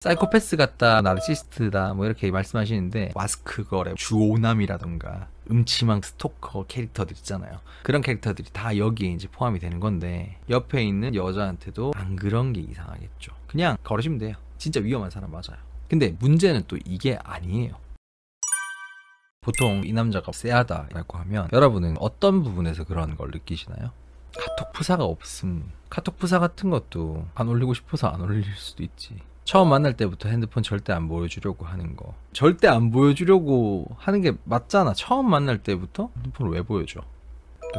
사이코패스 같다, 나르시스트다 뭐 이렇게 말씀하시는데, 마스크 거래, 주오남이라던가 음침한 스토커 캐릭터들 있잖아요. 그런 캐릭터들이 다 여기에 이제 포함이 되는 건데, 옆에 있는 여자한테도 안 그런 게 이상하겠죠. 그냥 걸으시면 돼요. 진짜 위험한 사람 맞아요. 근데 문제는 또 이게 아니에요. 보통 이 남자가 쎄하다라고 하면 여러분은 어떤 부분에서 그런 걸 느끼시나요? 카톡 프사가 없음. 카톡 프사 같은 것도 안 올리고 싶어서 안 올릴 수도 있지. 처음 만날 때부터 핸드폰 절대 안 보여주려고 하는 거. 절대 안 보여주려고 하는 게 맞잖아. 처음 만날 때부터 핸드폰을 왜 보여줘?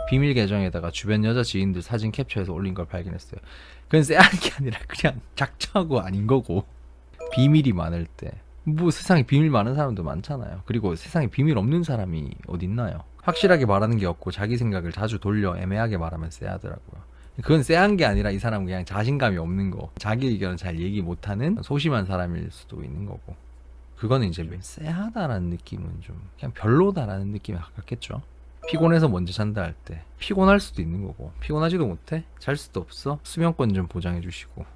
비밀 계정에다가 주변 여자 지인들 사진 캡처해서 올린 걸 발견했어요. 그건 쎄한 게 아니라 그냥 작정하고 아닌 거고. 비밀이 많을 때. 뭐 세상에 비밀 많은 사람도 많잖아요. 그리고 세상에 비밀 없는 사람이 어딨나요? 확실하게 말하는 게 없고 자기 생각을 자주 돌려 애매하게 말하면 쎄하더라고요. 그건 쎄한 게 아니라 이 사람은 그냥 자신감이 없는 거, 자기 의견을 잘 얘기 못하는 소심한 사람일 수도 있는 거고, 그거는 이제 쎄하다라는 느낌은 좀 그냥 별로다라는 느낌에 가깝겠죠. 피곤해서 먼저 잔다 할 때 피곤할 수도 있는 거고, 피곤하지도 못해? 잘 수도 없어? 수면권 좀 보장해 주시고,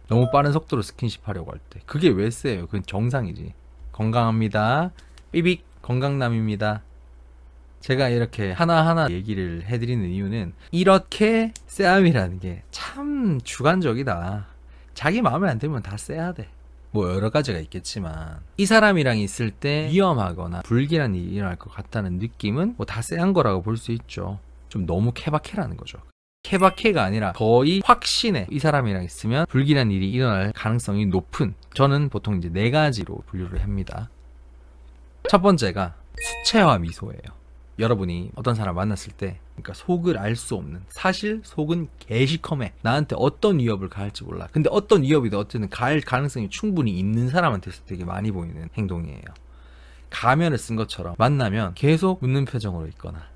너무 빠른 속도로 스킨십 하려고 할 때 그게 왜 쎄요? 그건 정상이지. 건강합니다. 삐빅 건강남입니다. 제가 이렇게 하나하나 얘기를 해드리는 이유는 이렇게 쎄함이라는 게 참 주관적이다. 자기 마음에 안 들면 다 쎄하대. 뭐 여러 가지가 있겠지만 이 사람이랑 있을 때 위험하거나 불길한 일이 일어날 것 같다는 느낌은 뭐 다 쎄한 거라고 볼 수 있죠. 좀 너무 케바케라는 거죠. 케바케가 아니라 거의 확신해. 이 사람이랑 있으면 불길한 일이 일어날 가능성이 높은, 저는 보통 이제 4가지로 분류를 합니다. 첫 번째가 수채화 미소예요. 여러분이 어떤 사람 만났을 때, 그러니까 속을 알 수 없는, 사실 속은 개시커매, 나한테 어떤 위협을 가할지 몰라. 근데 어떤 위협이든 어쨌든 가할 가능성이 충분히 있는 사람한테서 되게 많이 보이는 행동이에요. 가면을 쓴 것처럼 만나면 계속 웃는 표정으로 있거나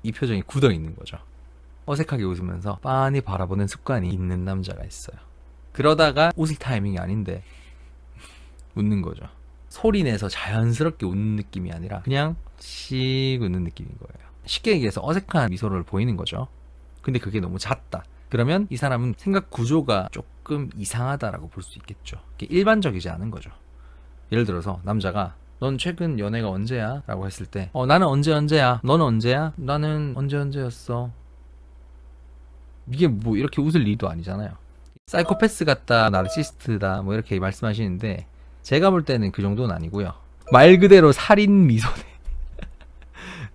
이 표정이 굳어 있는 거죠. 어색하게 웃으면서 빤히 바라보는 습관이 있는 남자가 있어요. 그러다가 웃을 타이밍이 아닌데 웃는 거죠. 소리 내서 자연스럽게 웃는 느낌이 아니라 그냥 씩 웃는 느낌인 거예요. 쉽게 얘기해서 어색한 미소를 보이는 거죠. 근데 그게 너무 잦다. 그러면 이 사람은 생각 구조가 조금 이상하다라고 볼 수 있겠죠. 그게 일반적이지 않은 거죠. 예를 들어서 남자가 넌 최근 연애가 언제야? 라고 했을 때 나는 언제야? 너는 언제야? 나는 언제였어. 이게 뭐 이렇게 웃을 일도 아니잖아요. 사이코패스 같다, 나르시스트다 뭐 이렇게 말씀하시는데, 제가 볼 때는 그 정도는 아니고요. 말 그대로 살인 미소네.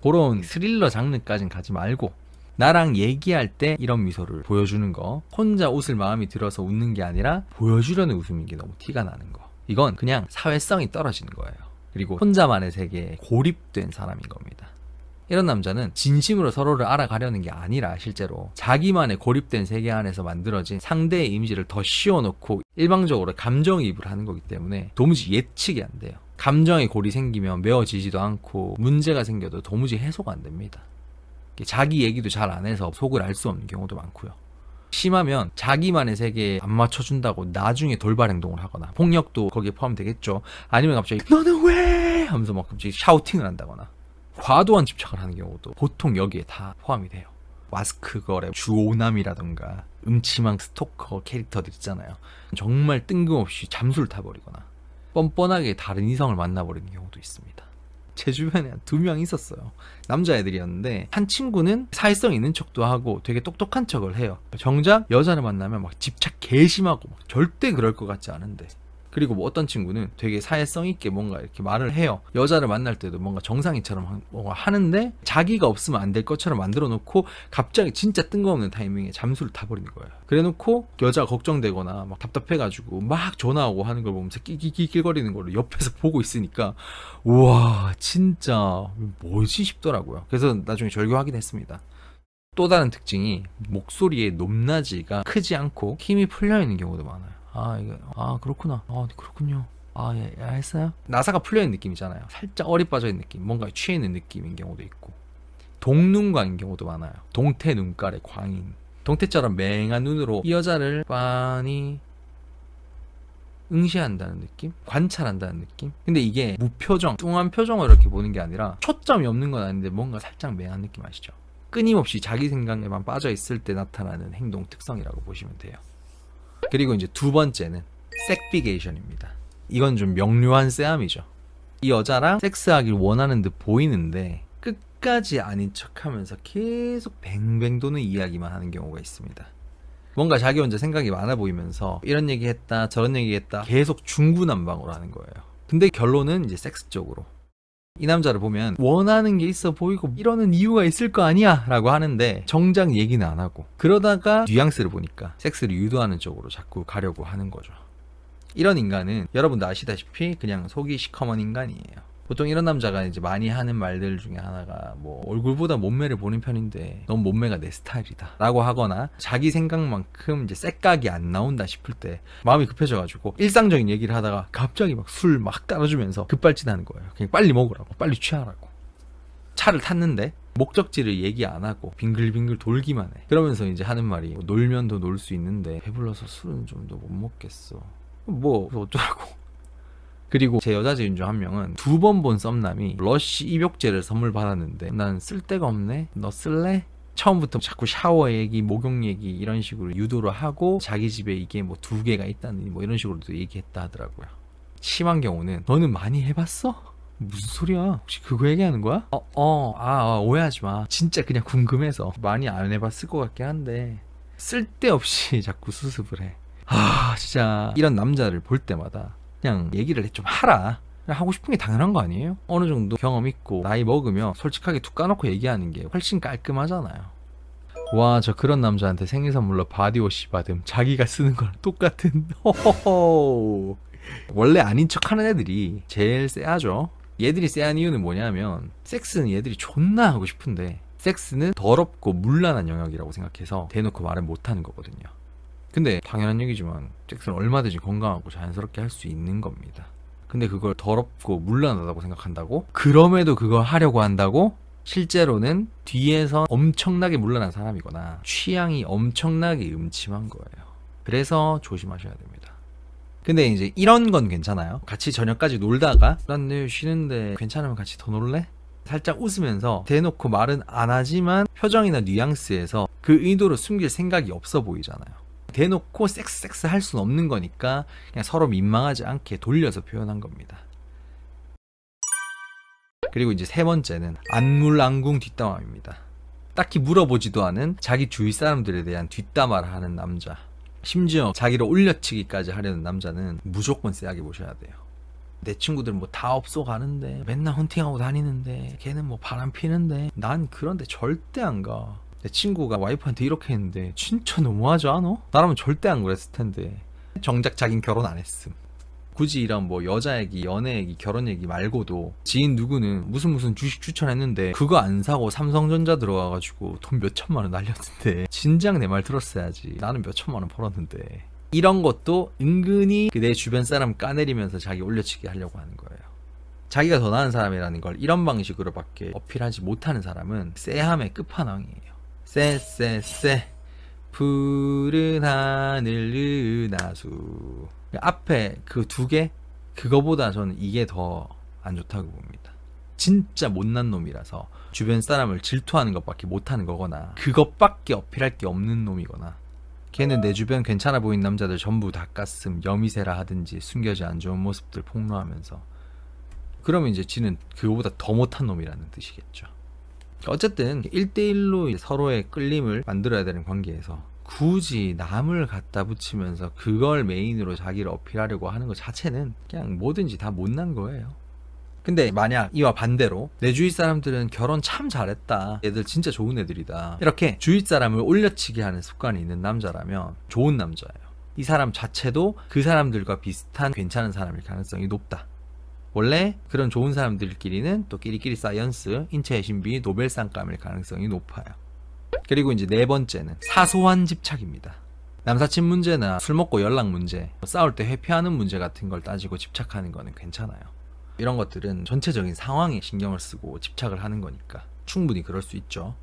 그런 스릴러 장르까진 가지 말고 나랑 얘기할 때 이런 미소를 보여주는 거, 혼자 웃을 마음이 들어서 웃는 게 아니라 보여주려는 웃음인 게 너무 티가 나는 거, 이건 그냥 사회성이 떨어지는 거예요. 그리고 혼자만의 세계에 고립된 사람인 겁니다. 이런 남자는 진심으로 서로를 알아가려는 게 아니라 실제로 자기만의 고립된 세계 안에서 만들어진 상대의 이미지를 더 씌워놓고 일방적으로 감정이입을 하는 거기 때문에 도무지 예측이 안 돼요. 감정의 골이 생기면 메워지지도 않고 문제가 생겨도 도무지 해소가 안 됩니다. 자기 얘기도 잘 안 해서 속을 알 수 없는 경우도 많고요. 심하면 자기만의 세계에 안 맞춰준다고 나중에 돌발 행동을 하거나, 폭력도 거기에 포함되겠죠. 아니면 갑자기 너는 왜? 하면서 막 갑자기 샤우팅을 한다거나 과도한 집착을 하는 경우도 보통 여기에 다 포함이 돼요. 마스크 거래, 주오남이라던가 음침한 스토커 캐릭터들 있잖아요. 정말 뜬금없이 잠수를 타버리거나 뻔뻔하게 다른 이성을 만나버리는 경우도 있습니다. 제 주변에 2명 있었어요. 남자애들이었는데 한 친구는 사회성 있는 척도 하고 되게 똑똑한 척을 해요. 정작 여자를 만나면 막 집착 개심하고 막 절대 그럴 것 같지 않은데, 그리고 뭐 어떤 친구는 되게 사회성 있게 뭔가 이렇게 말을 해요. 여자를 만날 때도 뭔가 정상인처럼 뭔가 하는데 자기가 없으면 안 될 것처럼 만들어 놓고 갑자기 진짜 뜬금없는 타이밍에 잠수를 타버리는 거예요. 그래 놓고 여자가 걱정되거나 막 답답해가지고 막 전화하고 하는 걸 보면서 낄낄낄거리는 걸 옆에서 보고 있으니까 우와 진짜 뭐지 싶더라고요. 그래서 나중에 절교하긴 했습니다. 또 다른 특징이 목소리의 높낮이가 크지 않고 힘이 풀려있는 경우도 많아요. 그렇구나. 그렇군요. 예, 했어요? 나사가 풀려있는 느낌이잖아요. 살짝 어리 빠져있는 느낌, 뭔가 취해 있는 느낌인 경우도 있고, 동눈광인 경우도 많아요. 동태 눈깔의 광인, 동태처럼 맹한 눈으로 이 여자를 빤히 응시한다는 느낌? 관찰한다는 느낌? 근데 이게 무표정, 뚱한 표정으로 이렇게 보는 게 아니라 초점이 없는 건 아닌데 뭔가 살짝 맹한 느낌 아시죠? 끊임없이 자기 생각에만 빠져있을 때 나타나는 행동 특성이라고 보시면 돼요. 그리고 이제 2번째는 섹비게이션입니다. 이건 좀 명료한 쎄함이죠. 이 여자랑 섹스하길 원하는 듯 보이는데 끝까지 아닌 척하면서 계속 뱅뱅 도는 이야기만 하는 경우가 있습니다. 뭔가 자기 혼자 생각이 많아 보이면서 이런 얘기 했다 저런 얘기 했다 계속 중구난방으로 하는 거예요. 근데 결론은 이제 섹스 쪽으로. 이 남자를 보면 원하는 게 있어 보이고 이러는 이유가 있을 거 아니야 라고 하는데 정작 얘기는 안 하고, 그러다가 뉘앙스를 보니까 섹스를 유도하는 쪽으로 자꾸 가려고 하는 거죠. 이런 인간은 여러분도 아시다시피 그냥 속이 시커먼 인간이에요. 보통 이런 남자가 이제 많이 하는 말들 중에 하나가 뭐 얼굴보다 몸매를 보는 편인데 넌 몸매가 내 스타일이다 라고 하거나, 자기 생각만큼 이제 쌔깍이 안 나온다 싶을 때 마음이 급해져가지고 일상적인 얘기를 하다가 갑자기 막 술 막 따라주면서 급발진하는 거예요. 그냥 빨리 먹으라고, 빨리 취하라고. 차를 탔는데 목적지를 얘기 안 하고 빙글빙글 돌기만 해. 그러면서 이제 하는 말이 뭐 놀면 더 놀 수 있는데 배불러서 술은 좀 더 못 먹겠어. 뭐 어쩌라고. 그리고 제 여자 지인 중 한 명은 2번 본 썸남이 러쉬 입욕제를 선물 받았는데 난 쓸 데가 없네, 너 쓸래? 처음부터 자꾸 샤워 얘기, 목욕 얘기 이런 식으로 유도를 하고 자기 집에 이게 뭐 2개가 있다니 뭐 이런 식으로도 얘기했다 하더라고요. 심한 경우는 너는 많이 해봤어? 무슨 소리야? 혹시 그거 얘기하는 거야? 오해하지 마. 진짜 그냥 궁금해서. 많이 안 해봤을 것 같긴 한데 쓸데없이 자꾸 수습을 해. 진짜 이런 남자를 볼 때마다 그냥 얘기를 좀 하라. 하고 싶은 게 당연한 거 아니에요? 어느 정도 경험 있고 나이 먹으면 솔직하게 툭 까놓고 얘기하는 게 훨씬 깔끔하잖아요. 와, 저 그런 남자한테 생일 선물로 바디워시 받음. 자기가 쓰는 거랑 똑같은. 호호호. 원래 아닌 척 하는 애들이 제일 쎄하죠. 얘들이 쎄한 이유는 뭐냐면 섹스는 얘들이 존나 하고 싶은데 섹스는 더럽고 문란한 영역이라고 생각해서 대놓고 말을 못하는 거거든요. 근데 당연한 얘기지만 섹스는 얼마든지 건강하고 자연스럽게 할 수 있는 겁니다. 근데 그걸 더럽고 문란하다고 생각한다고? 그럼에도 그걸 하려고 한다고? 실제로는 뒤에서 엄청나게 문란한 사람이거나 취향이 엄청나게 음침한 거예요. 그래서 조심하셔야 됩니다. 근데 이제 이런 건 괜찮아요. 같이 저녁까지 놀다가 난 내일 쉬는데 괜찮으면 같이 더 놀래? 살짝 웃으면서 대놓고 말은 안 하지만 표정이나 뉘앙스에서 그 의도를 숨길 생각이 없어 보이잖아요. 대놓고 섹스 할 수는 없는 거니까 그냥 서로 민망하지 않게 돌려서 표현한 겁니다. 그리고 이제 3번째는 안물안궁 뒷담화입니다. 딱히 물어보지도 않은 자기 주위 사람들에 대한 뒷담화를 하는 남자, 심지어 자기를 올려치기까지 하려는 남자는 무조건 쎄하게 보셔야 돼요. 내 친구들 뭐 다 업소 가는데 맨날 헌팅하고 다니는데 걔는 뭐 바람 피는데 난 그런데 절대 안 가. 내 친구가 와이프한테 이렇게 했는데 진짜 너무하지 않아? 나라면 절대 안 그랬을 텐데. 정작 자긴 결혼 안 했음. 굳이 이런 뭐 여자 얘기, 연애 얘기, 결혼 얘기 말고도 지인 누구는 무슨 주식 추천했는데 그거 안 사고 삼성전자 들어가가지고 돈 몇 천만 원 날렸는데 진작 내 말 들었어야지. 나는 몇 천만 원 벌었는데. 이런 것도 은근히 내 주변 사람 까내리면서 자기 올려치기 하려고 하는 거예요. 자기가 더 나은 사람이라는 걸 이런 방식으로밖에 어필하지 못하는 사람은 쎄함의 끝판왕이에요. 쎄 푸른 하늘 은하수. 앞에 그 2개, 그거보다 저는 이게 더 안 좋다고 봅니다. 진짜 못난 놈이라서 주변 사람을 질투하는 것밖에 못하는 거거나 그것밖에 어필할 게 없는 놈이거나, 걔는 내 주변 괜찮아 보이는 남자들 전부 다 깠음, 여미새라 하든지 숨겨진 안 좋은 모습들 폭로하면서, 그러면 이제 지는 그거보다 더 못한 놈이라는 뜻이겠죠. 어쨌든 1대1로 서로의 끌림을 만들어야 되는 관계에서 굳이 남을 갖다 붙이면서 그걸 메인으로 자기를 어필하려고 하는 것 자체는 그냥 뭐든지 다 못난 거예요. 근데 만약 이와 반대로 내 주위 사람들은 결혼 참 잘했다, 얘들 진짜 좋은 애들이다, 이렇게 주위 사람을 올려치기 하는 습관이 있는 남자라면 좋은 남자예요. 이 사람 자체도 그 사람들과 비슷한 괜찮은 사람일 가능성이 높다. 원래 그런 좋은 사람들끼리는 또 끼리끼리 사이언스, 인체의 신비, 노벨상감일 가능성이 높아요. 그리고 이제 4번째는 사소한 집착입니다. 남사친 문제나 술 먹고 연락 문제, 싸울 때 회피하는 문제 같은 걸 따지고 집착하는 거는 괜찮아요. 이런 것들은 전체적인 상황에 신경을 쓰고 집착을 하는 거니까 충분히 그럴 수 있죠.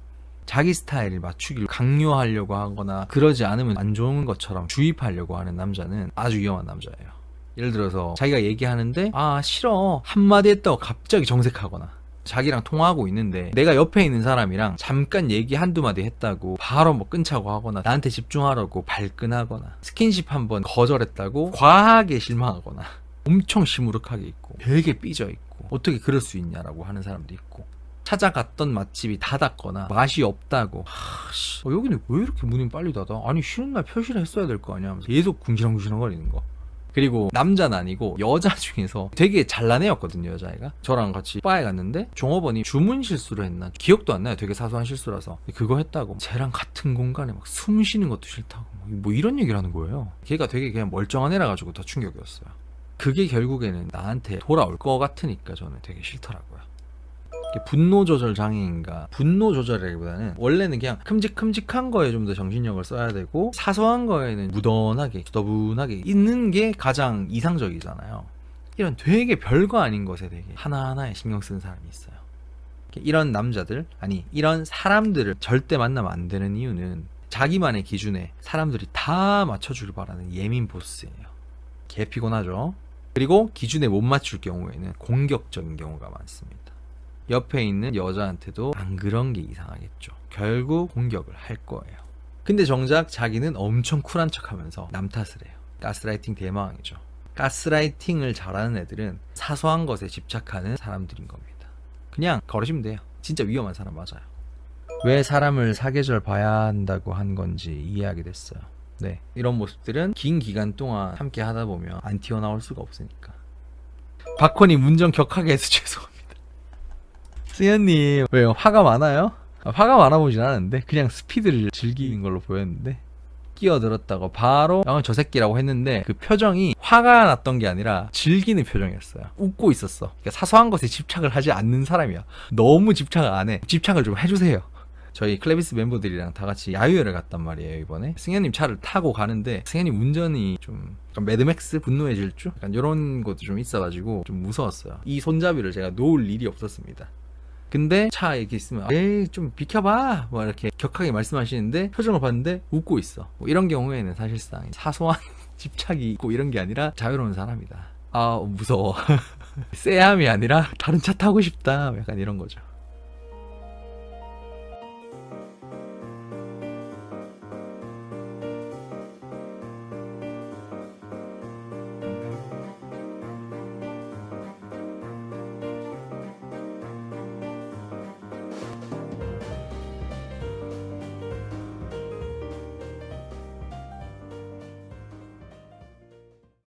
자기 스타일을 맞추기를 강요하려고 하거나 그러지 않으면 안 좋은 것처럼 주입하려고 하는 남자는 아주 위험한 남자예요. 예를 들어서 자기가 얘기하는데 싫어 한마디 했다고 갑자기 정색하거나, 자기랑 통화하고 있는데 내가 옆에 있는 사람이랑 잠깐 얘기 한두 마디 했다고 바로 뭐 끊자고 하거나, 나한테 집중하라고 발끈하거나, 스킨십 한번 거절했다고 과하게 실망하거나, 엄청 시무룩하게 있고 되게 삐져 있고 어떻게 그럴 수 있냐라고 하는 사람도 있고, 찾아갔던 맛집이 닫았거나 맛이 없다고, 여기는 왜 이렇게 문이 빨리 닫아? 아니 쉬는 날 표시를 했어야 될 거 아니야 하면서 계속 궁시렁궁시렁거리는 거. 그리고 남자는 아니고 여자 중에서 되게 잘난 애였거든요. 여자애가 저랑 같이 바에 갔는데 종업원이 주문 실수를 했나 기억도 안 나요. 되게 사소한 실수라서. 그거 했다고 쟤랑 같은 공간에 막 숨 쉬는 것도 싫다고 뭐 이런 얘기를 하는 거예요. 걔가 되게 그냥 멀쩡한 애라 가지고 더 충격이었어요. 그게 결국에는 나한테 돌아올 것 같으니까 저는 되게 싫더라고요. 분노 조절 장애인가, 분노 조절이라기보다는 원래는 그냥 큼직큼직한 거에 좀 더 정신력을 써야 되고 사소한 거에는 무던하게 수더분하게 있는 게 가장 이상적이잖아요. 이런 되게 별거 아닌 것에 되게 하나하나에 신경 쓰는 사람이 있어요. 이런 남자들, 아니 이런 사람들을 절대 만나면 안 되는 이유는 자기만의 기준에 사람들이 다 맞춰주길 바라는 예민 보스예요. 개 피곤하죠. 그리고 기준에 못 맞출 경우에는 공격적인 경우가 많습니다. 옆에 있는 여자한테도 안 그런 게 이상하겠죠. 결국 공격을 할 거예요. 근데 정작 자기는 엄청 쿨한 척하면서 남 탓을 해요. 가스라이팅 대마왕이죠. 가스라이팅을 잘하는 애들은 사소한 것에 집착하는 사람들인 겁니다. 그냥 걸으시면 돼요. 진짜 위험한 사람 맞아요. 왜 사람을 사계절 봐야 한다고 한 건지 이해하게 됐어요. 네, 이런 모습들은 긴 기간 동안 함께 하다 보면 안 튀어나올 수가 없으니까. 박헌이 문정 격하게 해서 죄송합니다. 승현님 왜요? 화가 많아요? 화가 많아 보진 않았는데 그냥 스피드를 즐기는 걸로 보였는데, 끼어들었다고 바로 저 새끼라고 했는데 그 표정이 화가 났던 게 아니라 즐기는 표정이었어요. 웃고 있었어. 그러니까 사소한 것에 집착을 하지 않는 사람이야. 너무 집착을 안 해. 집착을 좀 해주세요. 저희 클레비스 멤버들이랑 다 같이 야유회를 갔단 말이에요. 이번에 승현님 차를 타고 가는데 승현님 운전이 좀 약간 매드맥스 분노의 질주? 약간 이런 것도 좀 있어가지고 좀 무서웠어요. 이 손잡이를 제가 놓을 일이 없었습니다. 근데 차에 이렇게 있으면 에이 좀 비켜봐 뭐 이렇게 격하게 말씀하시는데 표정을 봤는데 웃고 있어. 뭐 이런 경우에는 사실상 사소한 집착이 있고 이런 게 아니라 자유로운 사람이다. 아 무서워. 쎄함이 아니라 다른 차 타고 싶다 약간 이런 거죠.